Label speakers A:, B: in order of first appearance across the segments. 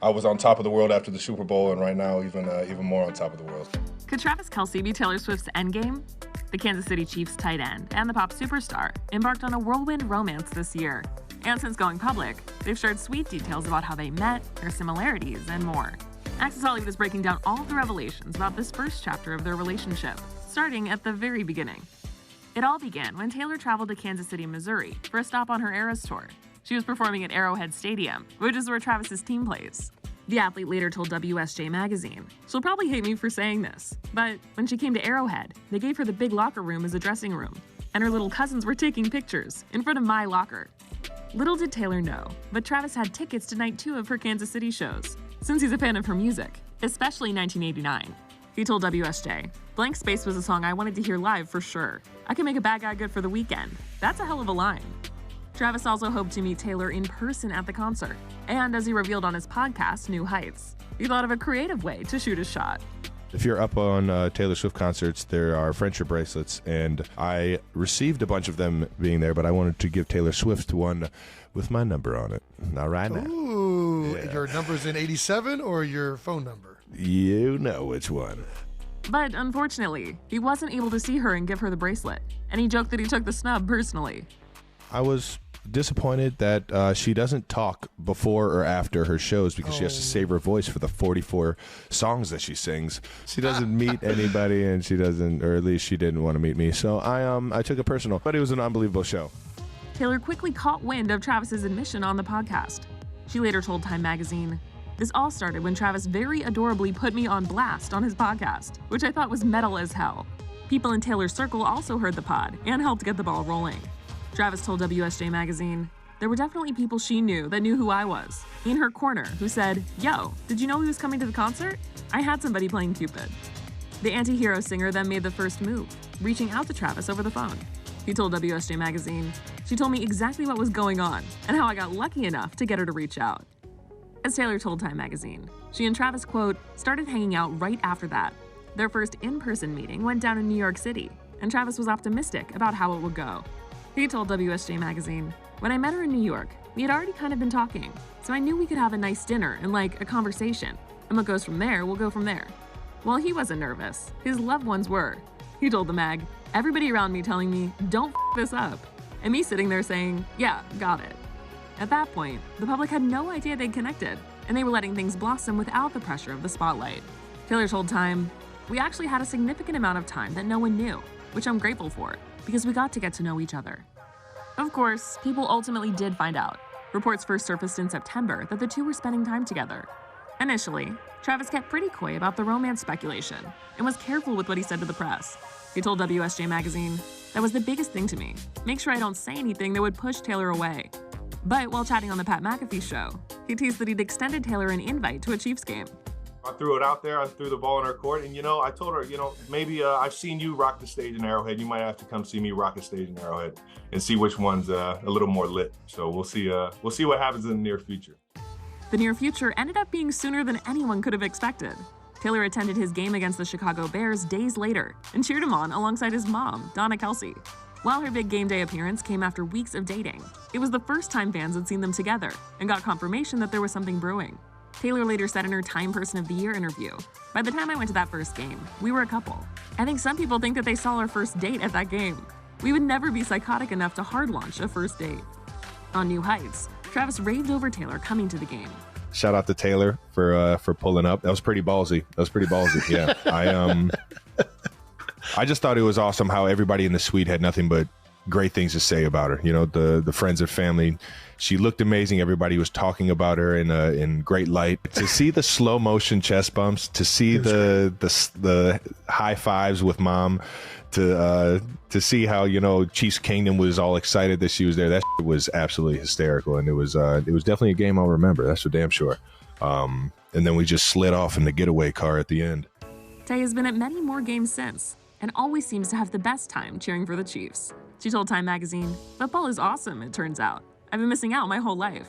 A: I was on top of the world after the Super Bowl, and right now even more on top of the world.
B: Could Travis Kelce be Taylor Swift's endgame? The Kansas City Chiefs tight end and the pop superstar embarked on a whirlwind romance this year. And since going public, they've shared sweet details about how they met, their similarities, and more. Access Hollywood is breaking down all of the revelations about this first chapter of their relationship, starting at the very beginning. It all began when Taylor traveled to Kansas City, Missouri for a stop on her Eras tour. She was performing at Arrowhead Stadium, which is where Travis's team plays. The athlete later told WSJ Magazine, "She'll probably hate me for saying this, but when she came to Arrowhead, they gave her the big locker room as a dressing room, and her little cousins were taking pictures in front of my locker." Little did Taylor know, but Travis had tickets to night 2 of her Kansas City shows, since he's a fan of her music, especially 1989. He told WSJ, "Blank Space was a song I wanted to hear live for sure. I can make a bad guy good for the weekend. That's a hell of a line." Travis also hoped to meet Taylor in person at the concert, and as he revealed on his podcast, New Heights, he thought of a creative way to shoot his shot.
C: If you're up on Taylor Swift concerts, there are friendship bracelets, and I received a bunch of them being there, but I wanted to give Taylor Swift one with my number on it. Not right now.
D: Ooh,
C: Yeah.
D: Your number's in 87 or your phone number?
C: You know which one.
B: But unfortunately, he wasn't able to see her and give her the bracelet, and he joked that he took the snub personally.
C: I was disappointed that she doesn't talk before or after her shows because she has to save her voice for the 44 songs that she sings. She doesn't meet anybody, and she doesn't, or at least she didn't want to meet me. So I took it personal, but it was an unbelievable show.
B: Taylor quickly caught wind of Travis's admission on the podcast. She later told Time Magazine, "This all started when Travis very adorably put me on blast on his podcast, which I thought was metal as hell. People in Taylor's circle also heard the pod and helped get the ball rolling." Travis told WSJ Magazine, "There were definitely people she knew that knew who I was, in her corner, who said, 'Yo, did you know he was coming to the concert?' I had somebody playing Cupid." The anti-hero singer then made the first move, reaching out to Travis over the phone. He told WSJ Magazine, "She told me exactly what was going on and how I got lucky enough to get her to reach out." As Taylor told Time Magazine, she and Travis, quote, "started hanging out right after that. Their first in-person meeting went down in New York City, and Travis was optimistic about how it would go." He told WSJ Magazine, "When I met her in New York, we had already kind of been talking, so I knew we could have a nice dinner and like a conversation, and what goes from there will go from there." While he wasn't nervous, his loved ones were. He told the mag, "Everybody around me telling me, 'Don't f this up,' and me sitting there saying, 'Yeah, got it.'" At that point, the public had no idea they'd connected, and they were letting things blossom without the pressure of the spotlight. Taylor told Time, "We actually had a significant amount of time that no one knew, which I'm grateful for, because we got to get to know each other." Of course, people ultimately did find out. Reports first surfaced in September that the two were spending time together. Initially, Travis kept pretty coy about the romance speculation and was careful with what he said to the press. He told WSJ Magazine, "That was the biggest thing to me. Make sure I don't say anything that would push Taylor away." But while chatting on the Pat McAfee show, he teased that he'd extended Taylor an invite to a Chiefs game.
A: I threw it out there. I threw the ball in her court, and I told her, maybe I've seen you rock the stage in Arrowhead. You might have to come see me rock the stage in Arrowhead and see which one's a little more lit. So we'll see. We'll see what happens in the near future.
B: The near future ended up being sooner than anyone could have expected. Taylor attended his game against the Chicago Bears days later and cheered him on alongside his mom, Donna Kelce. While her big game day appearance came after weeks of dating, it was the first time fans had seen them together and got confirmation that there was something brewing. Taylor later said in her Time Person of the Year interview, "By the time I went to that first game, we were a couple. I think some people think that they saw our first date at that game. We would never be psychotic enough to hard launch a first date." On New Heights, Travis raved over Taylor coming to the game.
C: Shout out to Taylor for pulling up. That was pretty ballsy. Yeah. I just thought it was awesome how everybody in the suite had nothing but great things to say about her. The friends and family. She looked amazing. Everybody was talking about her in great light. To see the slow motion chest bumps, to see the high fives with mom, to see how Chiefs Kingdom was all excited that she was there. That was absolutely hysterical, and it was definitely a game I'll remember. That's for damn sure. And then we just slid off in the getaway car at the end.
B: Tay has been at many more games since, and always seems to have the best time cheering for the Chiefs. She told Time Magazine, "Football is awesome, it turns out. I've been missing out my whole life."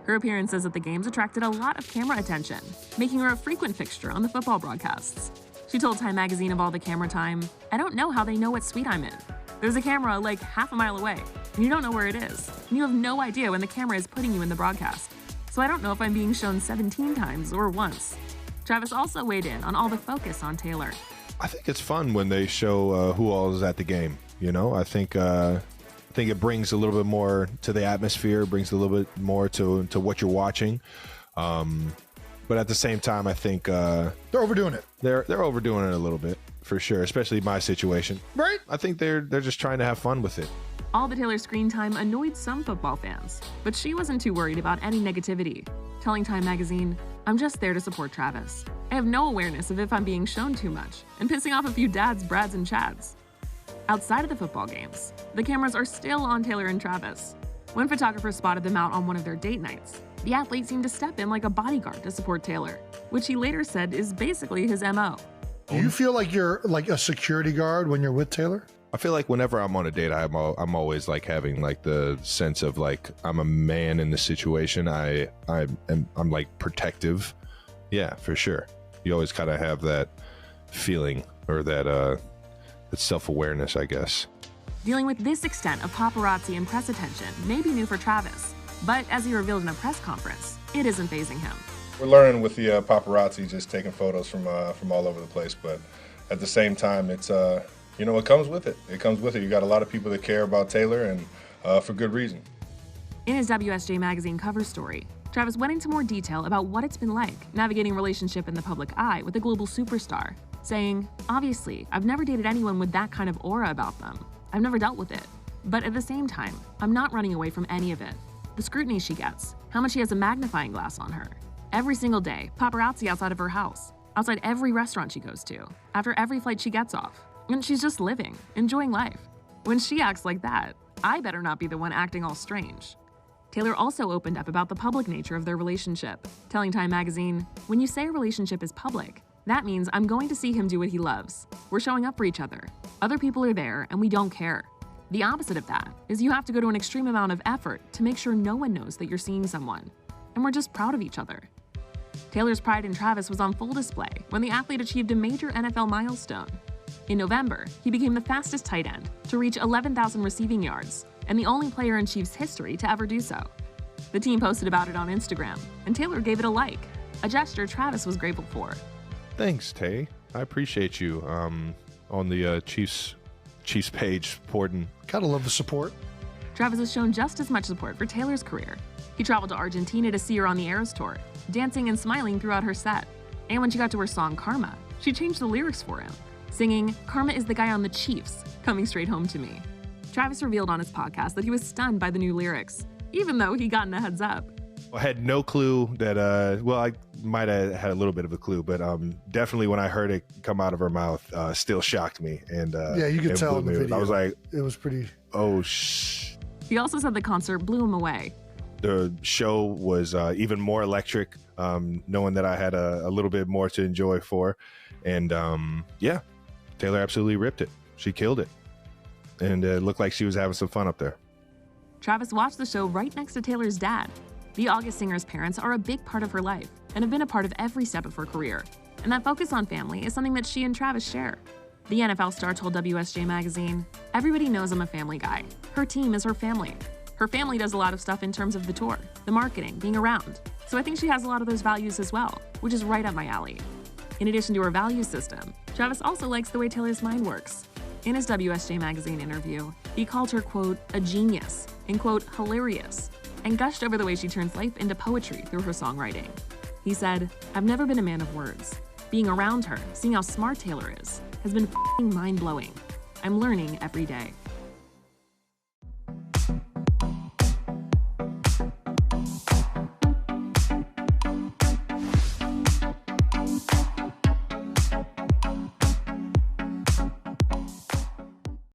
B: Her appearances at the games attracted a lot of camera attention, making her a frequent fixture on the football broadcasts. She told Time Magazine of all the camera time, "I don't know how they know what suite I'm in. There's a camera like half a mile away, and you don't know where it is, and you have no idea when the camera is putting you in the broadcast. so I don't know if I'm being shown 17 times or once. Travis also weighed in on all the focus on Taylor.
C: I think it's fun when they show who all is at the game. You know, I think it brings a little bit more to the atmosphere, brings a little bit more to what you're watching. But at the same time, I think
D: They're overdoing it.
C: they're overdoing it a little bit for sure, especially my situation.
D: Right?
C: I think they're just trying to have fun with it.
B: All the Taylor screen time annoyed some football fans, but she wasn't too worried about any negativity, telling Time magazine, "I'm just there to support Travis. I have no awareness of if I'm being shown too much, and pissing off a few dads, Brads, and Chads." Outside of the football games, the cameras are still on Taylor and Travis. When photographers spotted them out on one of their date nights, the athlete seemed to step in like a bodyguard to support Taylor, which he later said is basically his MO.
D: Do you feel like you're like a security guard when you're with Taylor?
C: I feel like whenever I'm on a date, I'm always like having like the sense of like I'm a man in the situation. I'm like protective. Yeah, for sure. You always kind of have that feeling or that self-awareness, I guess.
B: Dealing with this extent of paparazzi and press attention may be new for Travis, but as he revealed in a press conference, it isn't fazing him.
A: We're learning with the paparazzi just taking photos from all over the place, but at the same time, it's it comes with it. It comes with it. You got a lot of people that care about Taylor, and for good reason.
B: In his WSJ Magazine cover story, Travis went into more detail about what it's been like navigating a relationship in the public eye with a global superstar, saying, "Obviously, I've never dated anyone with that kind of aura about them. I've never dealt with it. But at the same time, I'm not running away from any of it. The scrutiny she gets, how much she has a magnifying glass on her. Every single day, paparazzi outside of her house, outside every restaurant she goes to, after every flight she gets off. And she's just living, enjoying life. When she acts like that, I better not be the one acting all strange." Taylor also opened up about the public nature of their relationship, telling Time magazine, "When you say a relationship is public, that means I'm going to see him do what he loves. We're showing up for each other. Other people are there and we don't care. The opposite of that is you have to go to an extreme amount of effort to make sure no one knows that you're seeing someone. And we're just proud of each other." Taylor's pride in Travis was on full display when the athlete achieved a major NFL milestone. In November, he became the fastest tight end to reach 11,000 receiving yards and the only player in Chiefs history to ever do so. The team posted about it on Instagram, and Taylor gave it a like, a gesture Travis was grateful for.
C: Thanks, Tay. I appreciate you on the Chiefs page supporting.
D: Gotta love the support.
B: Travis has shown just as much support for Taylor's career. He traveled to Argentina to see her on the Eras Tour, dancing and smiling throughout her set. And when she got to her song Karma, she changed the lyrics for him, singing, "Karma is the guy on the Chiefs, coming straight home to me." Travis revealed on his podcast that he was stunned by the new lyrics, even though he'd gotten a heads up.
C: I had no clue that, I might have had a little bit of a clue, but definitely when I heard it come out of her mouth, still shocked me. And
D: Yeah, you could tell in the video.
C: I was like,
D: it was pretty.
C: oh, shh.
B: He also said the concert blew him away.
C: The show was even more electric, knowing that I had a little bit more to enjoy for. And yeah, Taylor absolutely ripped it. She killed it. And it looked like she was having some fun up there.
B: Travis watched the show right next to Taylor's dad. The August singer's parents are a big part of her life and have been a part of every step of her career. And that focus on family is something that she and Travis share. The NFL star told WSJ Magazine, "Everybody knows I'm a family guy. Her team is her family. Her family does a lot of stuff in terms of the tour, the marketing, being around. So I think she has a lot of those values as well, which is right up my alley." In addition to her value system, Travis also likes the way Taylor's mind works. In his WSJ Magazine interview, he called her, quote, "a genius," and, quote, "hilarious," and gushed over the way she turns life into poetry through her songwriting. He said, "I've never been a man of words. Being around her, seeing how smart Taylor is, has been f***ing mind-blowing. I'm learning every day."